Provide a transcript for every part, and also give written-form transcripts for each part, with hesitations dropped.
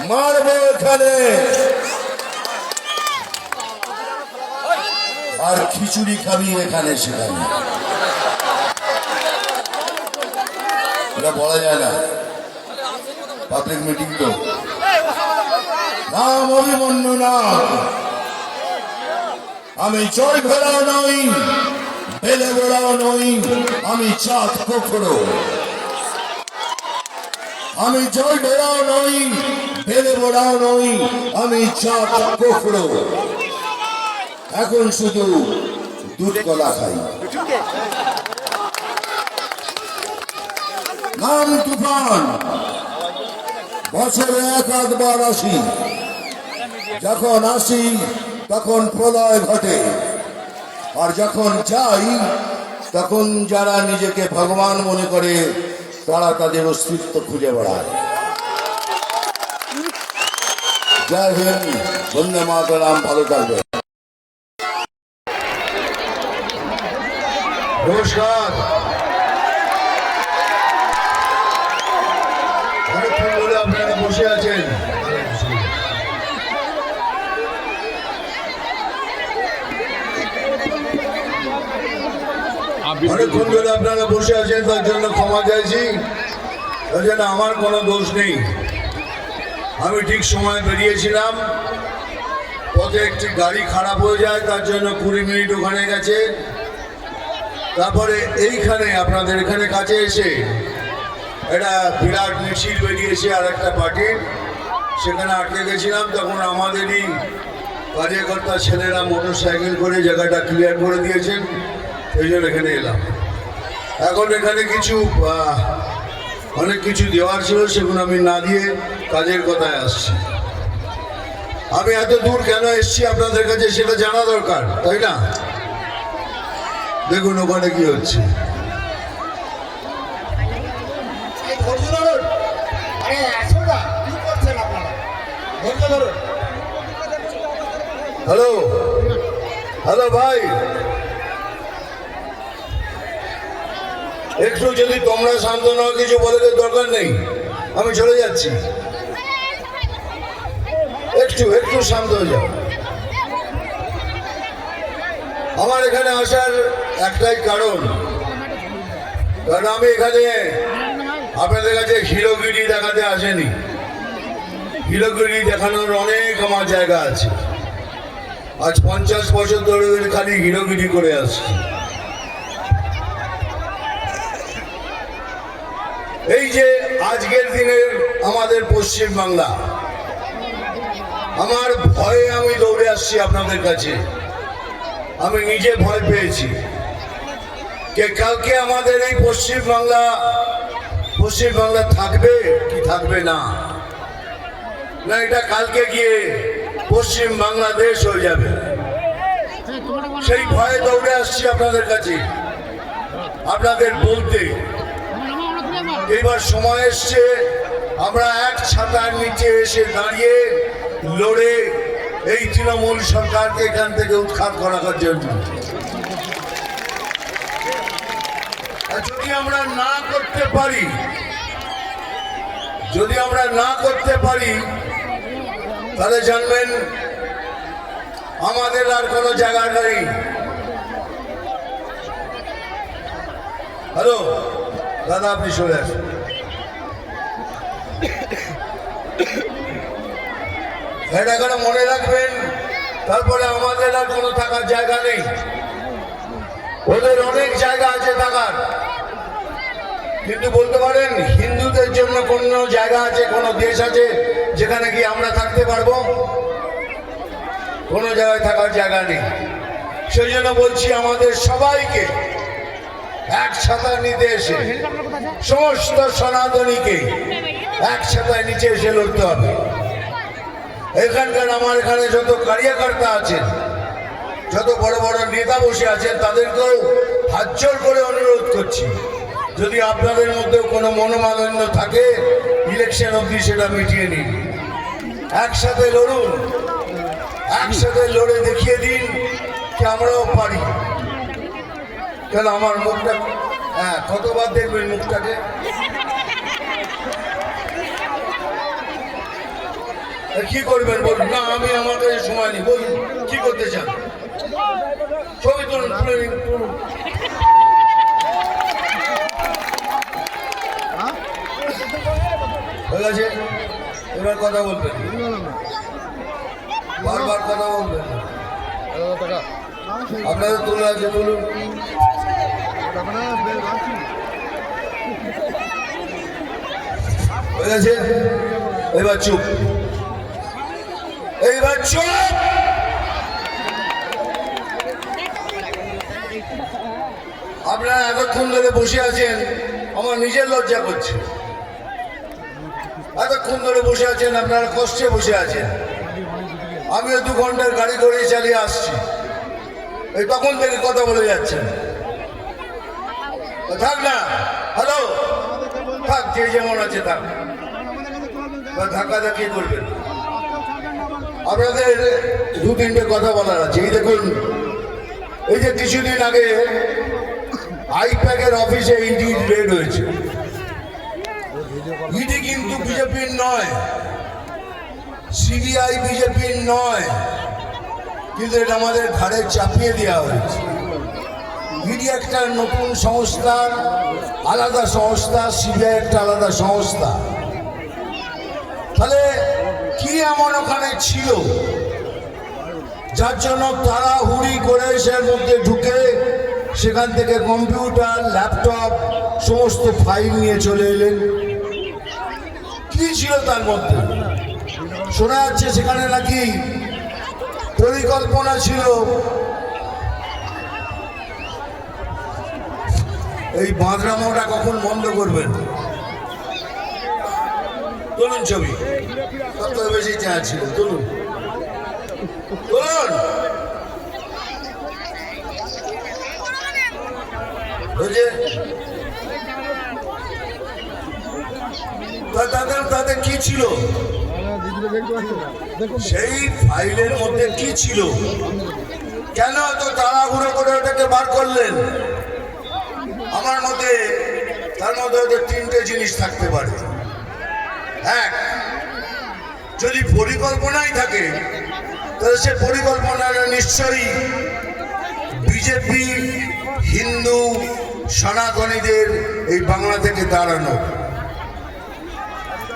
মারবো এখানে আর খিচুড়ি খাবি এখানে সেখানে, এটা বলা যায় না, পাবলিক মিটিং তো। নাম অভিমন্যু না, আমি জয় ভেড়াও নই, বেলে বেড়াও নই, আমি চাঁদ কখনো। আমি জয় ভেড়াও নই, বেলে বেড়াও নই, আমি চাঁদ কখনো। এখন শুধু দুধ কলা খাই। নাম তুফান, বছরে এক আধবার আসি, যখন আসি তখন প্রলয় ঘটে, আর যখন যাই তখন যারা নিজেকে ভগবান মনে করে তারা তাদের অস্তিত্ব খুঁজে বেড়ায়। জয় হিন্দ, বন্দে মাতরম, ভালো থাকবে। নমস্কার। অনেকক্ষণ ধরে আপনারা বসে আছেন, অনেকক্ষণ ধরে আপনারা বসে আছেন, তার জন্য ক্ষমা চাইছি। তার জন্য আমার কোনো দোষ নেই। আমি ঠিক সময় বেরিয়েছিলাম, পথে একটি গাড়ি খারাপ হয়ে যায়, তার জন্য 20 মিনিট ওখানে গেছে। তারপরে এইখানে আপনাদের এখানে কাছে এসে একটা বিরাট মিছিল বেরিয়েছে আর একটা পার্টির, সেখানে আটকে গেছিলাম। তখন আমাদেরই কার্যকর্তা ছেলেরা মোটর সাইকেল করে জায়গাটা ক্লিয়ার করে দিয়েছেন, এই জন্য এখানে এলাম। এখন এখানে অনেক কিছু দেওয়ার ছিল, সেগুলো আমি না দিয়ে কাজের কথায় আসছি। আমি এত দূর কেন এসছি আপনাদের কাছে সেটা জানা দরকার, তাই না? দেখুন ওখানে কি হচ্ছে। হ্যালো হ্যালো ভাই, একটু যদি তোমরা শান্ত নও, কিছু বলে দরকার নেই, আমি চলে যাচ্ছি। একটু শান্ত হয়ে যাও। আমার এখানে আসার একটাই কারণ আমি এখানে আপনাদের কাছে হিরোগিরি দেখাতে আসেনি। হিরোগিরি দেখানোর অনেক আমার জায়গা আছে। আজ 50 বছর ধরে খালি হিরোগিরি করে আসছি। এই যে আজকের দিনের আমাদের পশ্চিম বাংলা, আমার ভয়ে আমি দৌড়ে আসছি আপনাদের কাছে। আমি নিজে ভয় পেয়েছি যে কালকে আমাদের এই পশ্চিম বাংলা থাকবে কি থাকবে না, এটা কালকে গিয়ে পশ্চিম বাংলাদেশ হয়ে যাবে। সেই ভয়ে দৌড়ে আসছি আপনাদের কাছে, আপনাদের বলতে এবার সময় এসছে আমরা এক ছাতার নিচে এসে দাঁড়িয়ে লড়ে এই তৃণমূল সরকারকে এখান থেকে উৎখাত করার জন্য। যদি আমরা না করতে পারি তাহলে জানবেন আমাদের আর কোনো জায়গা নেই। হ্যালো দাদা, আপনি চলে আসুন। এটা করে মনে রাখবেন, তারপরে আমাদের আর কোনো থাকার জায়গা নেই। ওদের অনেক জায়গা আছে থাকার, কিন্তু বলতে পারেন হিন্দুদের জন্য কোনো জায়গা আছে, কোনো দেশ আছে যেখানে কি আমরা থাকতে পারবো? কোনো জায়গায় থাকার জায়গা নেই। সেই জন্য বলছি আমাদের সবাইকে এক ছাতার নিচে এসে, সমস্ত সনাতনীকে এক ছাতার নিচে এসে লড়তে হবে। এখানকার আমার এখানে যত কার্যকর্তা আছেন, যত বড় বড় নেতা বসে আছেন, তাদেরকেও হাত জোড় করে অনুরোধ করছি, যদি আপনাদের মধ্যে কোনো মনোমালিন্য থাকে ইলেকশন অবধি সেটা মিটিয়ে নিন। একসাথে লড়ুন, একসাথে লড়ে দেখিয়ে দিন যে আমরাও পারি। কেন আমার মুখটা, কতবার দেখবেন মুখটাকে? কি করবেন বলুন? না আমি আমার কাছে সময় নেই, বলুন কি করতে চান? ছবি তুলুন, তুলুন। হয়ে গেছে, এবার কথা বলবেন, বারবার কথা বলবেন। আপনাদের তুলে আছে, তুলুন। হয়ে গেছে, এবার চুপ, এইবার চুপ। আপনারা এতক্ষণ ধরে বসে আছেন, আমার নিজের লজ্জা করছে। এতক্ষণ ধরে বসে আছেন, আপনারা কষ্টে বসে আছেন। আমিও 2 ঘন্টার গাড়ি করে চালিয়ে আসছি, এই তখন থেকে কথা বলে যাচ্ছেন। থাক না, হ্যালো, থাক, যে যেমন আছে থাক, ধাক্কা ধাক্কি করবেন। আপনাদের 2-3টে কথা বলার আছে। এই দেখুন, এই যে কিছুদিন আগে আইপ্যাকের অফিসে ইডি রেড হয়েছে। ইডি কিন্তু বিজেপির নয়, সিবিআই বিজেপির নয়, কিন্তু এটা আমাদের ঘাড়ে চাপিয়ে দেওয়া হয়েছে। ইডি একটা নতুন সংস্থা, আলাদা সংস্থা, সিবিআই একটা আলাদা সংস্থা। তাহলে কি এমন ওখানে ছিল যার জন্য তাড়াহুড়ি করে সের মধ্যে ঢুকে সেখান থেকে কম্পিউটার, ল্যাপটপ, সমস্ত ফাইল নিয়ে চলে এলেন? কি ছিল তার মধ্যে? শোনা যাচ্ছে সেখানে নাকি পরিকল্পনা ছিল এই বাঁধরামোটা কখন বন্ধ করবেন। তুলুন ছবি, কত বেশি চাওয়া ছিল, তুলুন তুলুন। তাদের কি ছিল সেই ফাইলের মধ্যে? কি ছিল? কেন এত তাড়াহুড়ো করে ওটাকে বার করলেন? আমার মতে তার মধ্যে হয়তো 3টে জিনিস থাকতে পারে। এক, যদি পরিকল্পনাই থাকে তাহলে সে পরিকল্পনাটা নিশ্চয়ই বিজেপি, হিন্দু, সনাতনীদের এই বাংলা থেকে দাঁড়ানো।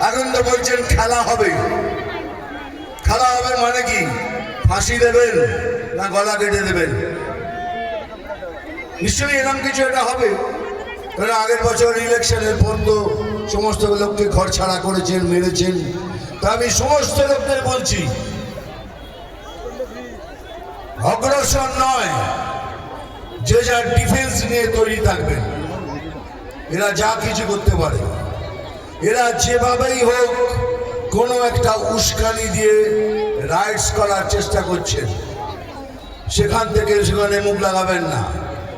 এখন তো বলছেন খেলা হবে। খেলা হবে মানে কি? ফাঁসি দেবেন না গলা কেটে দেবেন? নিশ্চয়ই এরকম কিছু একটা হবে। কারণ আগের বছর ইলেকশনের পর তো সমস্ত লোককে ঘর ছাড়া করেছেন, মেরেছেন। তা আমি সমস্ত লোকদের বলছি, অগ্রসর নয়, যে যার ডিফেন্স নিয়ে তৈরি থাকবেন। এরা যা কিছু করতে পারে, এরা যেভাবেই হোক কোনো একটা উস্কানি দিয়ে রাইটস করার চেষ্টা করছেন। সেখান থেকে সেখানে মুখ লাগাবেন না,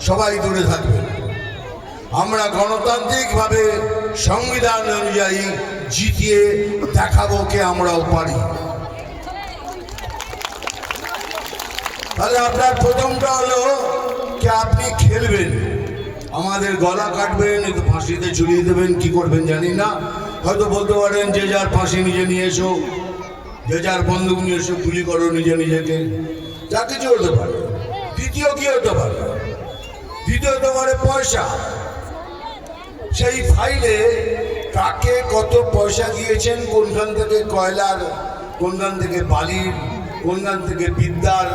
সবাই দূরে থাকবেন। আমরা গণতান্ত্রিকভাবে সংবিধান অনুযায়ী জিতিয়ে দেখাবো কে আমরাও পারি। তাহলে আপনার প্রথমটা হলো কি আপনি খেলবেন, আমাদের গলা কাটবেন, একটু ফাঁসিতে ঝুলিয়ে দেবেন, কি করবেন জানি না। হয়তো বলতে পারেন যে যার ফাঁসি নিজে নিয়ে এসো, যে যার বন্দুক নিয়ে এসো, গুলি করো নিজে নিজেকে, যা কিছু হতে পারে। দ্বিতীয় কি হতে পারে? দ্বিতীয় হতে পারে পয়সা। সেই ফাইলে কাকে কত পয়সা দিয়েছেন, কোনখান থেকে কয়লার, কোনখান থেকে বালির, কোনখান থেকে বিদ্যার,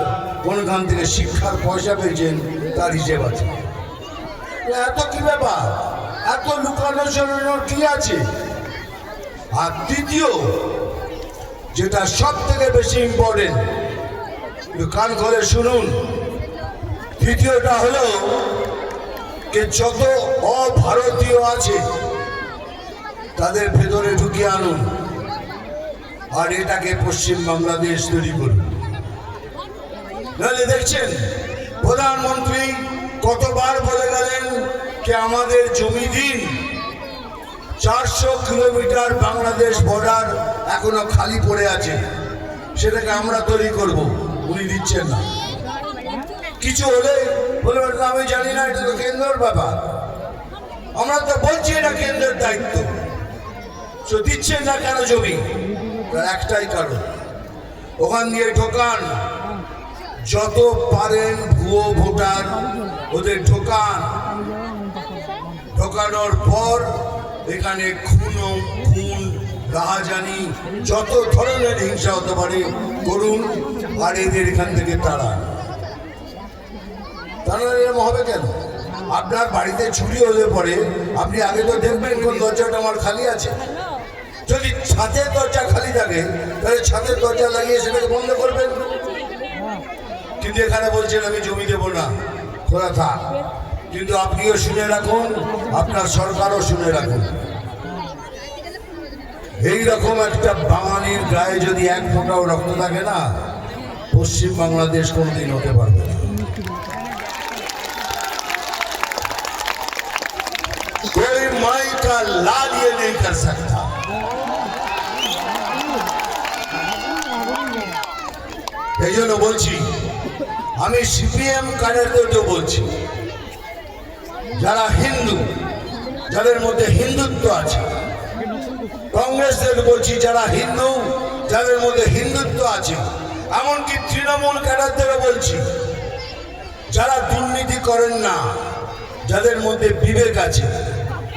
কোনখান থেকে শিক্ষার পয়সা পেয়েছেন, তার হিসেব আছে। এত কি ব্যাপার? এত লুকানো চলানোর কি আছে? আর তৃতীয়, যেটা সব থেকে বেশি ইম্পর্টেন্ট, কান করে শুনুন, তৃতীয়টা হলো যে যত অভারতীয় আছে তাদের ভেতরে ঢুকিয়ে আনুন, আর এটাকে পশ্চিম বাংলাদেশ তৈরি করুন। নাহলে দেখছেন প্রধানমন্ত্রী কতবার বলে গেলেন যে আমাদের জমি দিন, 400 কিলোমিটার বাংলাদেশ বর্ডার এখনো খালি পড়ে আছে, সেটাকে আমরা তৈরি করব। উনি দিচ্ছেন না। কিছু হলে বলে আমি জানি না, এটা তো কেন্দ্রের ব্যাপার। আমরা তো বলছি এটা কেন্দ্রের দায়িত্ব। দিচ্ছেন না কেন জমি? তার একটাই কারণ, ওখান দিয়ে ঢোকান, যত পারেন ভুয়ো ভোটার ওদের ঢোকান। ঢোকানোর পর এখানে খুন, রাহাজানি, যত ধরনের হিংসা হতে পারে করুন, আর এদের এখান থেকে তাড়ান। এরকম হবে কেন? আপনার বাড়িতে চুরি হলে পরে আপনি আগে তো দেখবেন কোন দরজাটা আমার খালি আছে। যদি ছাদের দরজা খালি থাকে তাহলে ছাদের দরজা লাগিয়ে সেটাকে বন্ধ করবেন। কিন্তু এখানে বলছেন আমি জমি দেবো না, খোলা থাক। কিন্তু আপনিও শুনে রাখুন, আপনার সরকারও শুনে রাখুন, এইরকম একটা বাঙালির গায়ে যদি এক ফোঁটাও রক্ত থাকে না, পশ্চিম বাংলাদেশ কোনোদিন হতে পারবে না। कोई माई का लाल ये नहीं कर सकता। এই জন্য বলছি, আমি সিপিএম কাডারদেরকেও বলছি, যারা হিন্দু, যাদের মধ্যে হিন্দুত্ব আছে, কংগ্রেসদের বলছি যারা হিন্দু, যাদের মধ্যে হিন্দুত্ব আছে, এমনকি তৃণমূল ক্যাডারদেরও বলছি যারা দুর্নীতি করেন না, যাদের মধ্যে বিবেক আছে,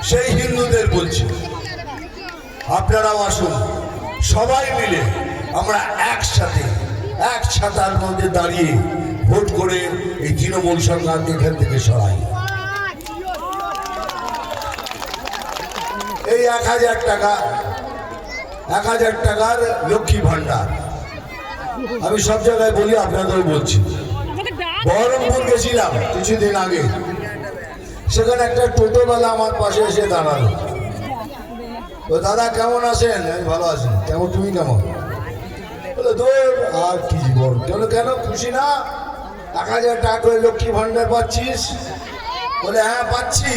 সেই হিন্দুদের বলছি আপনারাও আসুন, সবাই মিলে আমরা একসাথে এক ছাতার মধ্যে দাঁড়িয়ে ভোট করে এই তৃণমূল সরকারকে এখান থেকে সরাই। এই 1000 টাকা, 1000 টাকার লক্ষ্মী ভান্ডার আমি সব জায়গায় বলি, আপনাদেরও বলছি। বহরমপুর গেছিলাম কিছুদিন আগে, সেখানে একটা টোটোওয়ালা আমার পাশে এসে দাঁড়ালো। তো দাদা কেমন আছেন? আমি ভালো আছি। কেমন, তুমি কেমন? বলে দূর আর কি জীবন। কেন কেন খুশি না? 1000 টাকা করে লক্ষ্মী ভান্ডার পাচ্ছিস? বলে হ্যাঁ পাচ্ছি,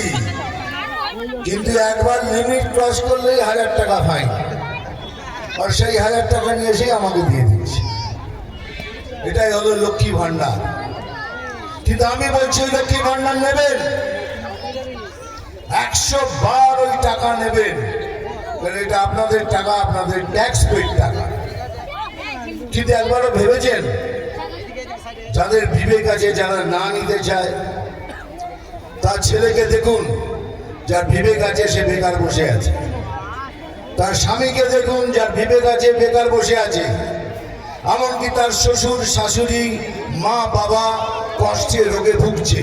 কিন্তু একবার লিমিট ক্রস করলেই 1000 টাকা ফাইন, আর সেই 1000 টাকা নিয়ে এসে আমাকে দিয়ে দিচ্ছি। এটাই হলো লক্ষ্মী ভান্ডার। কিন্তু আমি বলছি ওই লক্ষ্মী ভান্ডার নেবেন, 100 বার ওই টাকা নেবেন, এটা আপনাদের টাকা, আপনাদের ট্যাক্স পেড টাকা। কিন্তু একবারও ভেবেছেন, যাদের বিবেক আছে, যারা না নিতে চায়, তার ছেলেকে দেখুন, যার বিবেক আছে সে বেকার বসে আছে। তার স্বামীকে দেখুন, যার বিবেক আছে বেকার বসে আছে। এমনকি তার শ্বশুর শাশুড়ি, মা বাবা কষ্টে রোগে ভুগছে।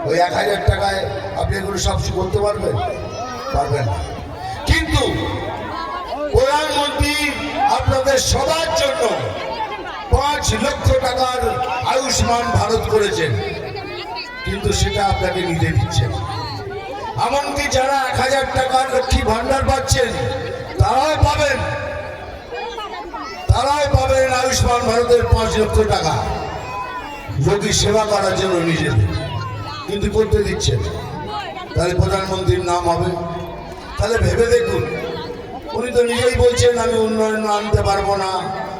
ওই 1000 টাকায় আপনি এগুলো সব করতে পারবেন? পারবেন না। কিন্তু প্রধানমন্ত্রী আপনাদের সবার জন্য 5 লক্ষ টাকার আয়ুষ্মান ভারত করেছেন, কিন্তু সেটা আপনাকে নিতে দিচ্ছেন। এমনকি যারা 1000 টাকার লক্ষ্মী ভান্ডার পাচ্ছেন তারাও পাবেন আয়ুষ্মান ভারতের 5 লক্ষ টাকা রোগী সেবা করার জন্য নিজেদের, কিন্তু করতে দিচ্ছেন। তাহলে প্রধানমন্ত্রীর নাম হবে? তাহলে ভেবে দেখুন, উনি তো নিজেই বলছেন আমি উন্নয়ন আনতে পারবো না,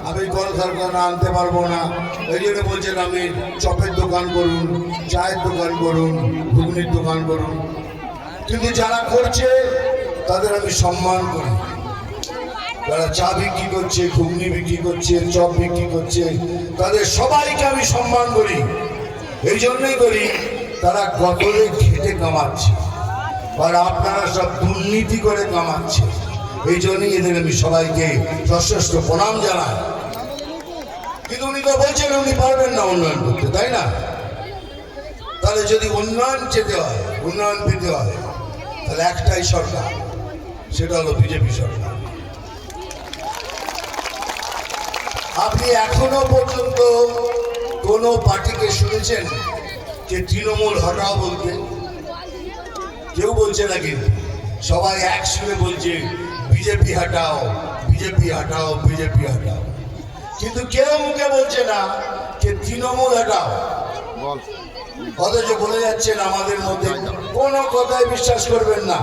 আমি কলকারখানা আনতে পারবো না, এই জন্য বলছেন আমি চপের দোকান করুন, চায়ের দোকান করুন, ঘুগনির দোকান করুন। কিন্তু যারা করছে তাদের আমি সম্মান করি। যারা চা বিক্রি করছে, ঘুগনি বিক্রি করছে, চপ বিক্রি করছে, তাদের সবাইকে আমি সম্মান করি। এই জন্যই করি, তারা গতরে খেটে কামাচ্ছে, আর আপনারা সব দুর্নীতি করে কামাচ্ছে। এই জন্যই এদের আমি সবাইকে সশস্ত্র প্রণাম জানাই। কিন্তু উনি তো বলছেন উনি পারবেন না উন্নয়ন করতে, তাই না? তাহলে যদি উন্নয়ন যেতে হয়, উন্নয়ন পেতে হয়, তাহলে একটাই সরকার, সেটা হলো বিজেপি সরকার। আপনি এখনো পর্যন্ত কোনো পার্টিকে শুনেছেন যে তৃণমূল হটাও বলতে? কেউ বলছে না, কিন্তু সবাই এক সুরে বলছে বিজেপি হটাও, বিজেপি হটাও, বিজেপি হটাও। কিন্তু কেউ মুখে বলছে না যে তৃণমূল হটাও। অথচ বলে যাচ্ছেন আমাদের মধ্যে কোনো কথায় বিশ্বাস করবেন না,